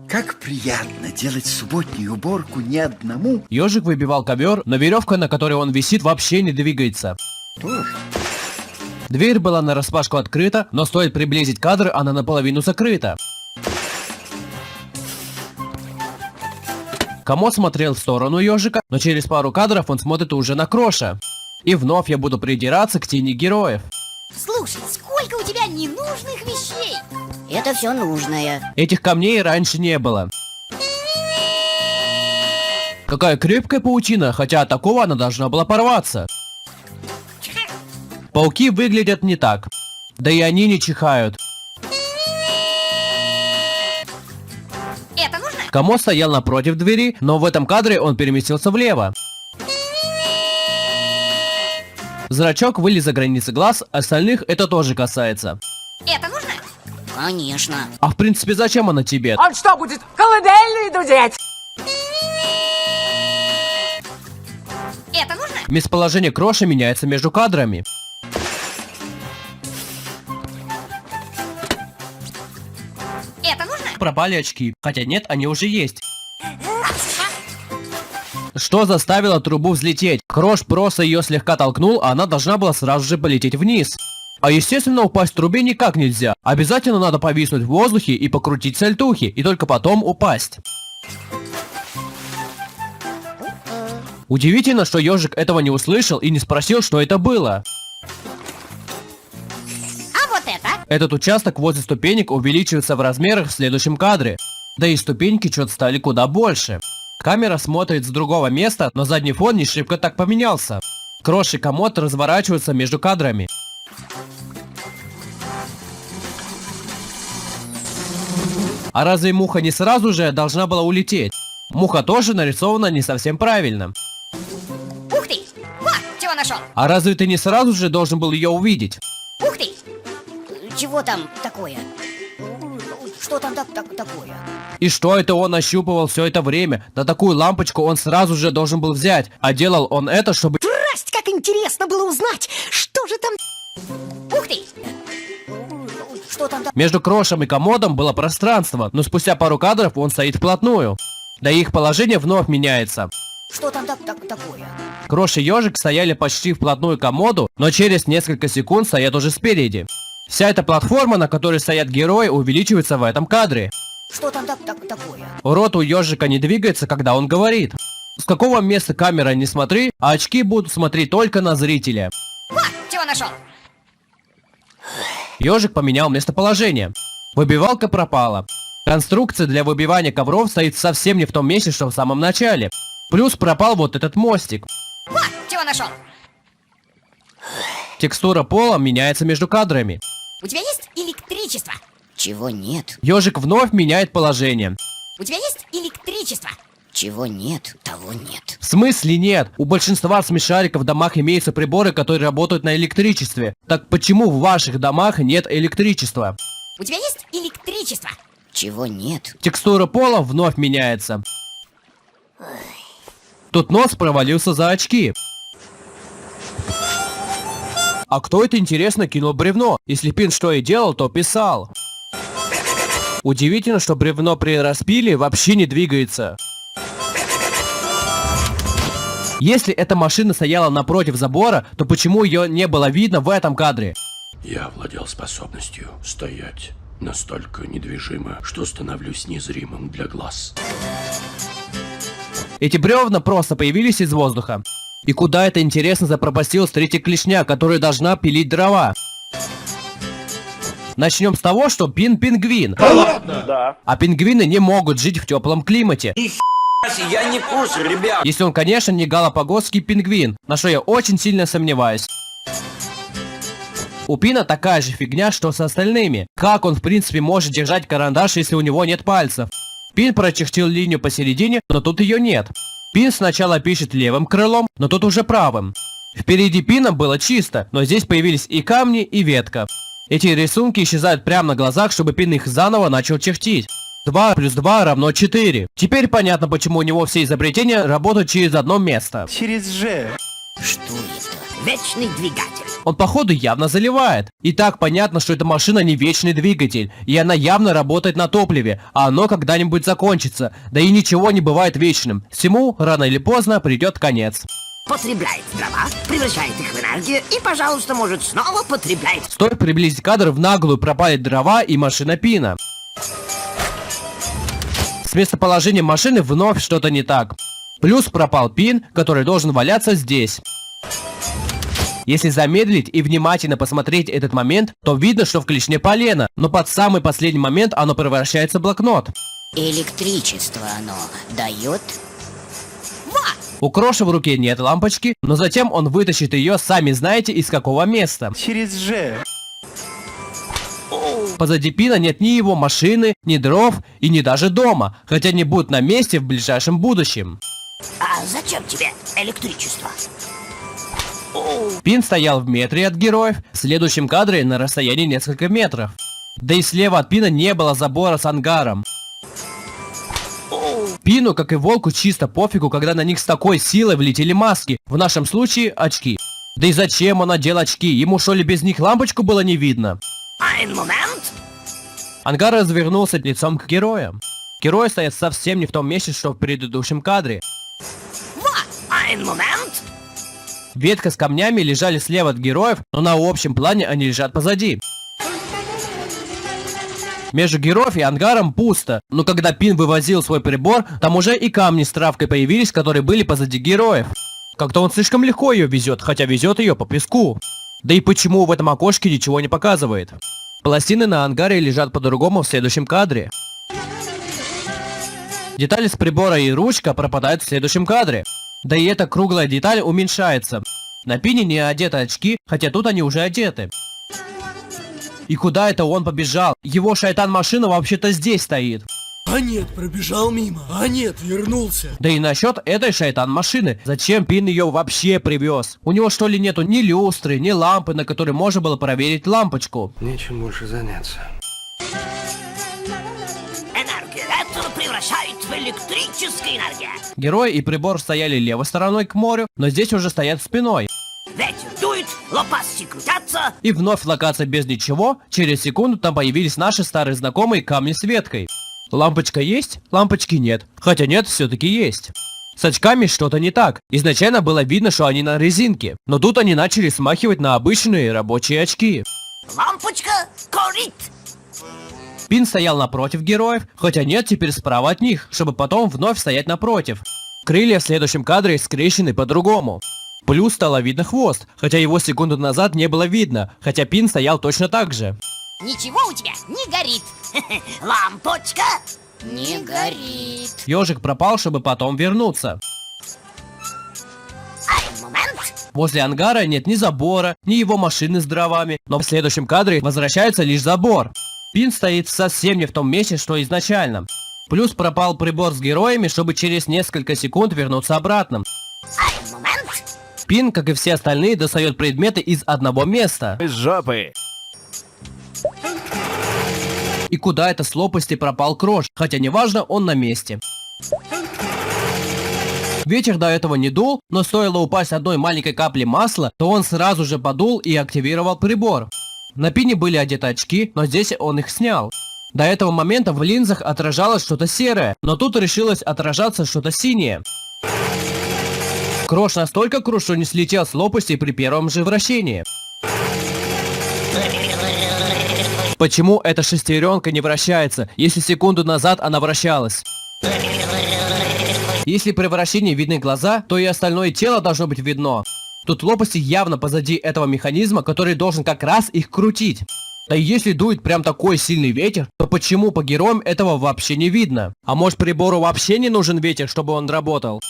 Как приятно делать субботнюю уборку не одному. Ежик выбивал ковер, но веревка, на которой он висит, вообще не двигается. Тоже. Дверь была нараспашку открыта, но стоит приблизить кадр, она наполовину закрыта. Комод смотрел в сторону ежика, но через пару кадров он смотрит уже на Кроша. И вновь я буду придираться к тени героев. Слушай, сколько у тебя ненужных вещей? Это все нужное. Этих камней раньше не было. Какая крепкая паутина, хотя от такого она должна была порваться. Пауки выглядят не так. Да и они не чихают. Это нужно? Комод стоял напротив двери, но в этом кадре он переместился влево. Зрачок вылез за границы глаз, остальных это тоже касается. Это нужно? Конечно. А в принципе зачем она тебе? Он что, будет колыбельные дудеть? Это нужно? Местоположение Кроша меняется между кадрами. Это нужно? Пропали очки, хотя нет, они уже есть. Что заставило трубу взлететь? Крош просто ее слегка толкнул, а она должна была сразу же полететь вниз. А естественно упасть в трубе никак нельзя. Обязательно надо повиснуть в воздухе и покрутить сальтухи, и только потом упасть. Удивительно, что ежик этого не услышал и не спросил, что это было. А вот это? Этот участок возле ступенек увеличивается в размерах в следующем кадре. Да и ступеньки что-то стали куда больше. Камера смотрит с другого места, но задний фон не шибко так поменялся. Крош и комод разворачиваются между кадрами. А разве муха не сразу же должна была улететь? Муха тоже нарисована не совсем правильно. Ух ты! Вот, чего нашел! А разве ты не сразу же должен был ее увидеть? Ух ты! Чего там такое? Что там такое? И что это он ощупывал все это время? На такую лампочку он сразу же должен был взять. А делал он это, чтобы... Здрасте, как интересно было узнать, что же там... Ух ты! Что там Между Крошем и комодом было пространство, но спустя пару кадров он стоит вплотную. Да и их положение вновь меняется. Что там такое? Крош и ежик стояли почти вплотную к комоду, но через несколько секунд стоят уже спереди. Вся эта платформа, на которой стоят герои, увеличивается в этом кадре. Что там такое? Рот у ежика не двигается, когда он говорит. С какого места камера не смотри, а очки будут смотреть только на зрителя. Вот, чего нашел! Ежик поменял местоположение. Выбивалка пропала. Конструкция для выбивания ковров стоит совсем не в том месте, что в самом начале. Плюс пропал вот этот мостик. Вот, чего нашел! Текстура пола меняется между кадрами. У тебя есть электричество? Чего нет? Ежик вновь меняет положение. У тебя есть электричество? Чего нет, того нет. В смысле нет? У большинства смешариков в домах имеются приборы, которые работают на электричестве. Так почему в ваших домах нет электричества? У тебя есть электричество? Чего нет? Текстура пола вновь меняется. Тут нос провалился за очки. А кто это, интересно, кинул бревно? Если Пин что и делал, то писал. Удивительно, что бревно при распиле вообще не двигается. Если эта машина стояла напротив забора, то почему ее не было видно в этом кадре? Я овладел способностью стоять настолько недвижимо, что становлюсь незримым для глаз. Эти бревна просто появились из воздуха. И куда это, интересно, запропастилась третья клешня, которая должна пилить дрова? Начнем с того, что Пин пингвин. Да ладно? Да. А пингвины не могут жить в теплом климате. Я не кушаю, ребят. Если он, конечно, не галапагосский пингвин, на что я очень сильно сомневаюсь. У Пина такая же фигня, что с остальными. Как он, в принципе, может держать карандаш, если у него нет пальцев? Пин прочертил линию посередине, но тут ее нет. Пин сначала пишет левым крылом, но тут уже правым. Впереди Пина было чисто, но здесь появились и камни, и ветка. Эти рисунки исчезают прямо на глазах, чтобы Пин их заново начал чертить. 2 плюс 2 равно 4. Теперь понятно, почему у него все изобретения работают через одно место. Через «Ж». Что это? Вечный двигатель. Он походу явно заливает. И так понятно, что эта машина не вечный двигатель, и она явно работает на топливе, а оно когда-нибудь закончится. Да и ничего не бывает вечным. Всему рано или поздно придет конец. Потребляет дрова, превращает их в энергию и, пожалуйста, может снова потреблять. Стоит приблизить кадр, в наглую пропалит дрова и машина Пина. С местоположением машины вновь что-то не так. Плюс пропал Пин, который должен валяться здесь. Если замедлить и внимательно посмотреть этот момент, то видно, что в клешне полено, но под самый последний момент оно превращается в блокнот. Электричество оно дает? У Кроша в руке нет лампочки, но затем он вытащит ее, сами знаете, из какого места. Через «Ж». Позади Пина нет ни его машины, ни дров и ни даже дома, хотя они будут на месте в ближайшем будущем. А зачем тебе электричество? Пин стоял в метре от героев, в следующем кадре на расстоянии несколько метров. Да и слева от Пина не было забора с ангаром. Пину, как и Волку, чисто пофигу, когда на них с такой силой влетели маски, в нашем случае очки. Да и зачем он надел очки, ему что ли без них лампочку было не видно? Ein момент. Ангар развернулся лицом к героям. Герои стоят совсем не в том месте, что в предыдущем кадре. Ein момент. Ветка с камнями лежали слева от героев, но на общем плане они лежат позади. Между героев и ангаром пусто, но когда Пин вывозил свой прибор, там уже и камни с травкой появились, которые были позади героев. Как-то он слишком легко ее везет, хотя везет ее по песку. Да и почему в этом окошке ничего не показывает? Пластины на ангаре лежат по-другому в следующем кадре. Детали с прибора и ручка пропадают в следующем кадре. Да и эта круглая деталь уменьшается. На Пине не одеты очки, хотя тут они уже одеты. И куда это он побежал? Его шайтан-машина вообще-то здесь стоит. А нет, пробежал мимо. А нет, вернулся. Да и насчет этой шайтан-машины. Зачем Пин ее вообще привез? У него что ли нету ни люстры, ни лампы, на которой можно было проверить лампочку? Нечем больше заняться. Энергию ветра превращает в электрическую энергию. Герой и прибор стояли левой стороной к морю, но здесь уже стоят спиной. Ветер дует, лопасти крутятся. И вновь локация без ничего. Через секунду там появились наши старые знакомые камни с веткой. Лампочка есть? Лампочки нет. Хотя нет, все-таки есть. С очками что-то не так. Изначально было видно, что они на резинке. Но тут они начали смахивать на обычные рабочие очки. Лампочка горит. Пин стоял напротив героев, хотя нет, теперь справа от них, чтобы потом вновь стоять напротив. Крылья в следующем кадре скрещены по-другому. Плюс стало видно хвост, хотя его секунду назад не было видно, хотя Пин стоял точно так же. Ничего у тебя не горит. Лампочка. Не горит. Ежик пропал, чтобы потом вернуться. Ein момент. Возле ангара нет ни забора, ни его машины с дровами, но в следующем кадре возвращается лишь забор. Пин стоит совсем не в том месте, что изначально. Плюс пропал прибор с героями, чтобы через несколько секунд вернуться обратно. Ein момент. Пин, как и все остальные, достает предметы из одного места. Из жопы. И куда это с лопасти пропал Крош, хотя неважно, он на месте. Ветер до этого не дул, но стоило упасть одной маленькой капли масла, то он сразу же подул и активировал прибор. На Пине были одеты очки, но здесь он их снял. До этого момента в линзах отражалось что-то серое, но тут решилось отражаться что-то синее. Крош настолько крут, что не слетел с лопасти при первом же вращении. Почему эта шестеренка не вращается, если секунду назад она вращалась? Если при вращении видны глаза, то и остальное тело должно быть видно. Тут лопасти явно позади этого механизма, который должен как раз их крутить. Да и если дует прям такой сильный ветер, то почему по героям этого вообще не видно? А может прибору вообще не нужен ветер, чтобы он работал?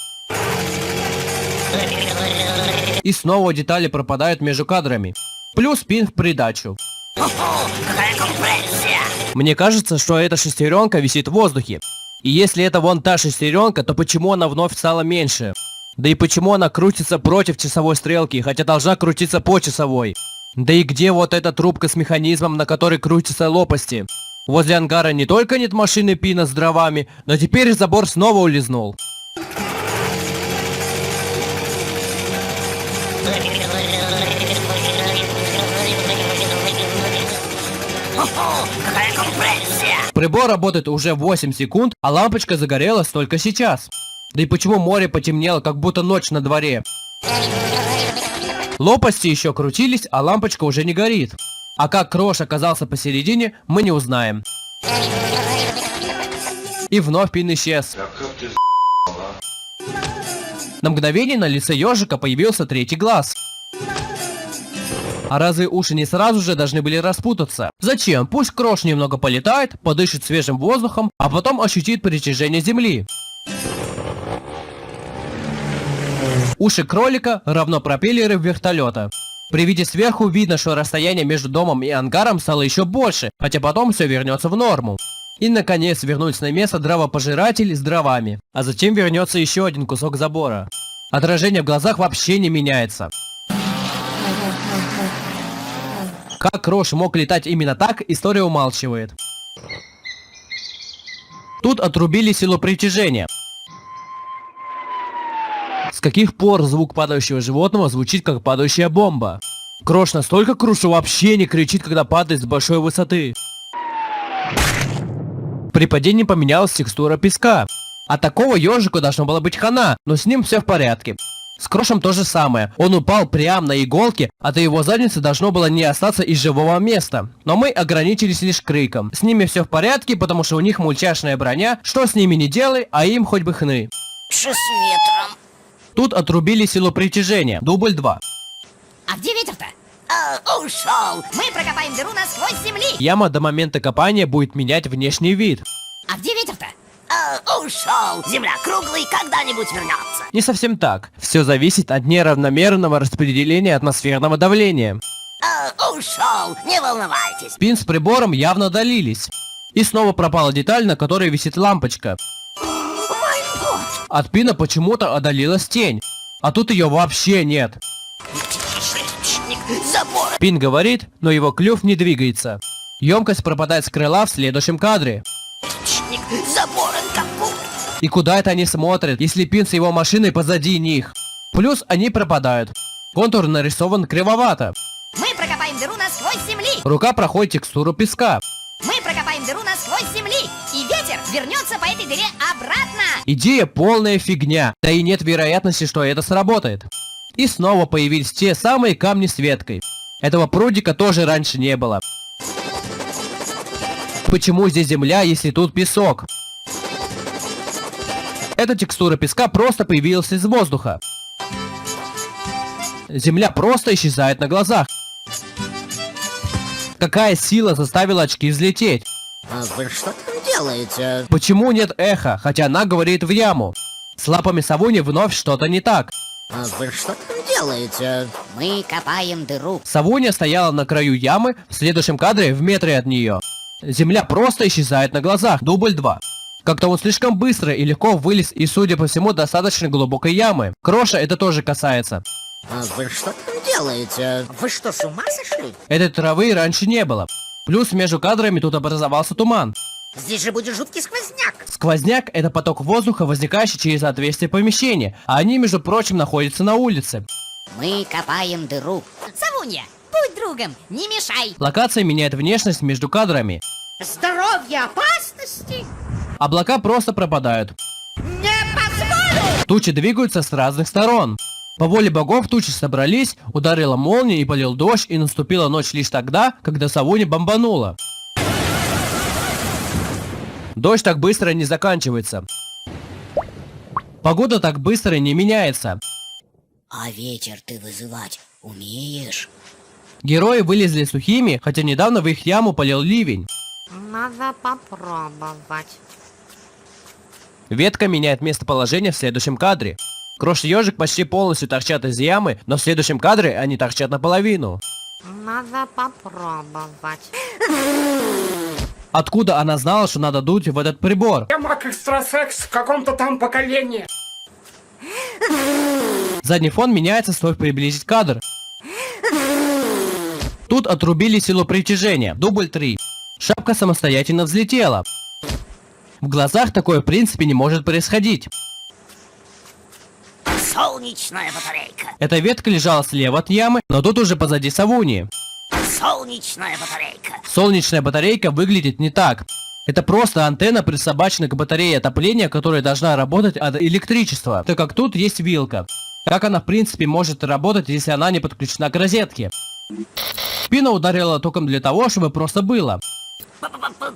И снова детали пропадают между кадрами. Плюс Пин в придачу. Какая компрессия. Мне кажется, что эта шестеренка висит в воздухе. И если это вон та шестеренка, то почему она вновь стала меньше? Да и почему она крутится против часовой стрелки, хотя должна крутиться по часовой? Да и где вот эта трубка с механизмом, на которой крутятся лопасти? Возле ангара не только нет машины Пина с дровами, но теперь и забор снова улизнул. О, какая компрессия! Прибор работает уже 8 секунд, а лампочка загорелась только сейчас. Да и почему море потемнело, как будто ночь на дворе? Лопасти еще крутились, а лампочка уже не горит. А как Крош оказался посередине, мы не узнаем. И вновь Пин исчез. На мгновение на лице ежика появился третий глаз. А разве уши не сразу же должны были распутаться? Зачем? Пусть Крош немного полетает, подышит свежим воздухом, а потом ощутит притяжение земли. Уши кролика равно пропеллеры вертолета. При виде сверху видно, что расстояние между домом и ангаром стало еще больше, хотя потом все вернется в норму. И наконец вернулись на место дровопожиратель с дровами. А затем вернется еще один кусок забора. Отражение в глазах вообще не меняется. Как Крош мог летать именно так, история умалчивает. Тут отрубили силу притяжения. С каких пор звук падающего животного звучит как падающая бомба? Крош настолько крут, что вообще не кричит, когда падает с большой высоты. При падении поменялась текстура песка. А такого ежику должно было быть хана, но с ним все в порядке. С Крошем то же самое. Он упал прямо на иголке, а до его задницы должно было не остаться из живого места. Но мы ограничились лишь криком. С ними все в порядке, потому что у них мультяшная броня, что с ними не делай, а им хоть бы хны. 6 метров. Тут отрубили силу притяжения. Дубль 2. А где ветер-то? Ушел! Мы прокопаем дыру насквозь земли. Яма до момента копания будет менять внешний вид. А где ветер-то? Ушел! Земля круглый, когда-нибудь вернется. Не совсем так. Все зависит от неравномерного распределения атмосферного давления. Ушел! Не волновайтесь. Пин с прибором явно удалились. И снова пропала деталь, на которой висит лампочка. От Пина почему-то отдалилась тень. А тут ее вообще нет. Забор! Пин говорит, но его клюв не двигается. Емкость пропадает с крыла в следующем кадре. Забор капут! И куда это они смотрят, если Пин с его машиной позади них? Плюс они пропадают. Контур нарисован кривовато. Мы прокопаем дыру насквозь земли. Рука проходит текстуру песка. Мы прокопаем дыру насквозь земли. И ветер вернется по этой дыре обратно. Идея полная фигня, да и нет вероятности, что это сработает. И снова появились те самые камни с веткой. Этого прудика тоже раньше не было. Почему здесь земля, если тут песок? Эта текстура песка просто появилась из воздуха. Земля просто исчезает на глазах. Какая сила заставила очки взлететь? А вы что там делаете? Почему нет эха, хотя она говорит в яму? С лапами Савуни вновь что-то не так. А вы что там делаете? Мы копаем дыру. Савуня стояла на краю ямы, в следующем кадре в метре от нее. Земля просто исчезает на глазах. Дубль 2. Как-то он слишком быстро и легко вылез из, судя по всему, достаточно глубокой ямы. Кроша это тоже касается. А вы что там делаете? Вы что, с ума сошли? Этой травы раньше не было. Плюс между кадрами тут образовался туман. Здесь же будет жуткий сквозняк. Сквозняк – это поток воздуха, возникающий через отверстие помещения, а они, между прочим, находятся на улице. Мы копаем дыру. Савунья, будь другом, не мешай. Локация меняет внешность между кадрами. Здоровье опасности. Облака просто пропадают. Не позволю. Тучи двигаются с разных сторон. По воле богов тучи собрались, ударила молния и полил дождь, и наступила ночь лишь тогда, когда Савуня бомбанула. Дождь так быстро не заканчивается. Погода так быстро не меняется. А ветер ты вызывать умеешь? Герои вылезли сухими, хотя недавно в их яму полил ливень. Надо попробовать. Ветка меняет местоположение в следующем кадре. Крош и ежик почти полностью торчат из ямы, но в следующем кадре они торчат наполовину. Надо попробовать. Откуда она знала, что надо дуть в этот прибор? Я маг-экстрасекс в каком-то там поколении. Задний фон меняется, стоит приблизить кадр. Тут отрубили силу притяжения. Дубль 3. Шапка самостоятельно взлетела. В глазах такое в принципе не может происходить. Солнечная батарейка. Эта ветка лежала слева от ямы, но тут уже позади Савуньи. Солнечная батарейка. Солнечная батарейка выглядит не так. Это просто антенна, присобачена к батарее отопления, которая должна работать от электричества, так как тут есть вилка. Как она в принципе может работать, если она не подключена к розетке? Спину ударила током для того, чтобы просто было.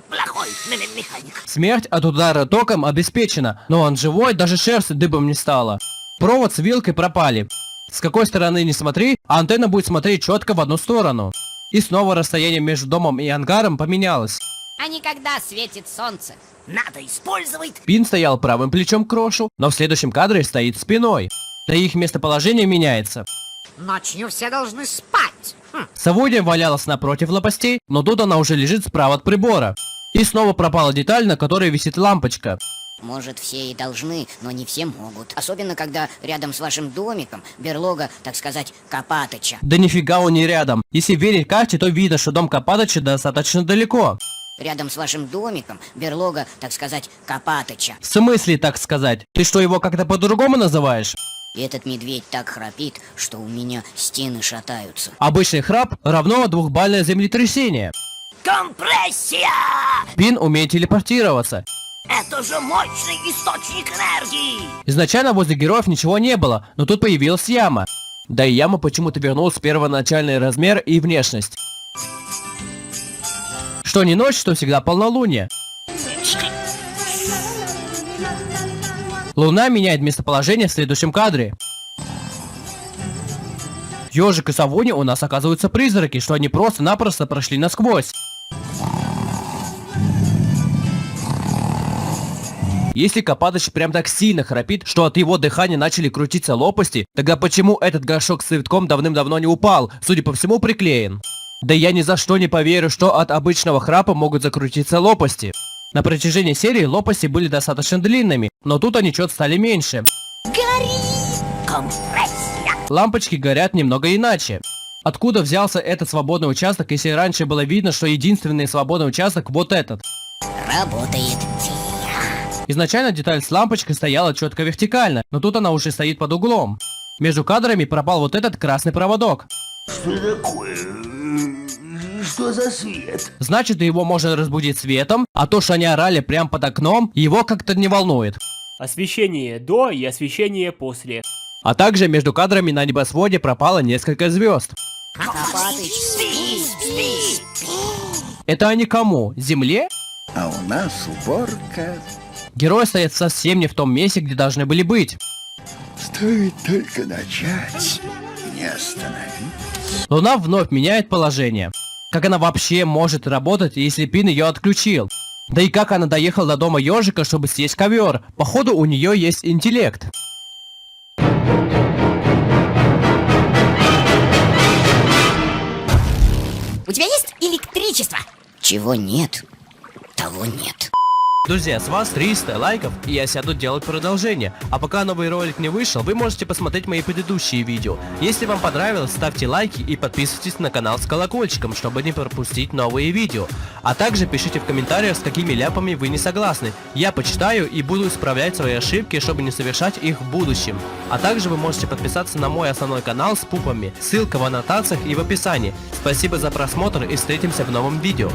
Плохой механик. Смерть от удара током обеспечена, но он живой, даже шерсть дыбом не стала. Провод с вилкой пропали. С какой стороны не смотри, а антенна будет смотреть четко в одну сторону. И снова расстояние между домом и ангаром поменялось. А не когда светит солнце. Надо использовать. Пин стоял правым плечом к Крошу, но в следующем кадре стоит спиной. Да и их местоположение меняется. Ночью все должны спать. Савунья валялась напротив лопастей, но тут она уже лежит справа от прибора. И снова пропала деталь, на которой висит лампочка. Может, все и должны, но не все могут. Особенно, когда рядом с вашим домиком берлога, так сказать, Копатыча. Да нифига он не рядом. Если верить карте, то видно, что дом Копатыча достаточно далеко. Рядом с вашим домиком берлога, так сказать, Копатыча. В смысле, так сказать? Ты что, его как-то по-другому называешь? И этот медведь так храпит, что у меня стены шатаются. Обычный храп равно двухбальное землетрясение. Компрессия! Пин умеет телепортироваться. Это же мощный источник энергии! Изначально возле героев ничего не было, но тут появилась яма. Да и яма почему-то вернулась в первоначальный размер и внешность. Что не ночь, что всегда полнолуние. Луна меняет местоположение в следующем кадре. Ёжик и Савунья у нас оказываются призраки, что они просто-напросто прошли насквозь. Если Копатыч прям так сильно храпит, что от его дыхания начали крутиться лопасти, тогда почему этот горшок с цветком давным-давно не упал, судя по всему приклеен? Да я ни за что не поверю, что от обычного храпа могут закрутиться лопасти. На протяжении серии лопасти были достаточно длинными, но тут они чё-то стали меньше. Компрессия! Лампочки горят немного иначе. Откуда взялся этот свободный участок, если раньше было видно, что единственный свободный участок вот этот? Работает. Изначально деталь с лампочкой стояла четко вертикально, но тут она уже стоит под углом. Между кадрами пропал вот этот красный проводок. Что такое? Что за свет? Значит, его можно разбудить светом, а то, что они орали прямо под окном, его как-то не волнует. Освещение до и освещение после. А также между кадрами на небосводе пропало несколько звезд. Копатыч, Спи, спи, спи! Это они кому? Земле? А у нас уборка. Герои стоят совсем не в том месте, где должны были быть. Стоит только начать, не остановить. Луна вновь меняет положение. Как она вообще может работать, если Пин ее отключил? Да и как она доехала до дома ежика, чтобы съесть ковер? Походу, у нее есть интеллект. У тебя есть электричество? чего нет, того нет. Друзья, с вас 300 лайков, и я сяду делать продолжение. А пока новый ролик не вышел, вы можете посмотреть мои предыдущие видео. Если вам понравилось, ставьте лайки и подписывайтесь на канал с колокольчиком, чтобы не пропустить новые видео. А также пишите в комментариях, с какими ляпами вы не согласны. Я почитаю и буду исправлять свои ошибки, чтобы не совершать их в будущем. А также вы можете подписаться на мой основной канал с пупами. Ссылка в аннотациях и в описании. Спасибо за просмотр и встретимся в новом видео.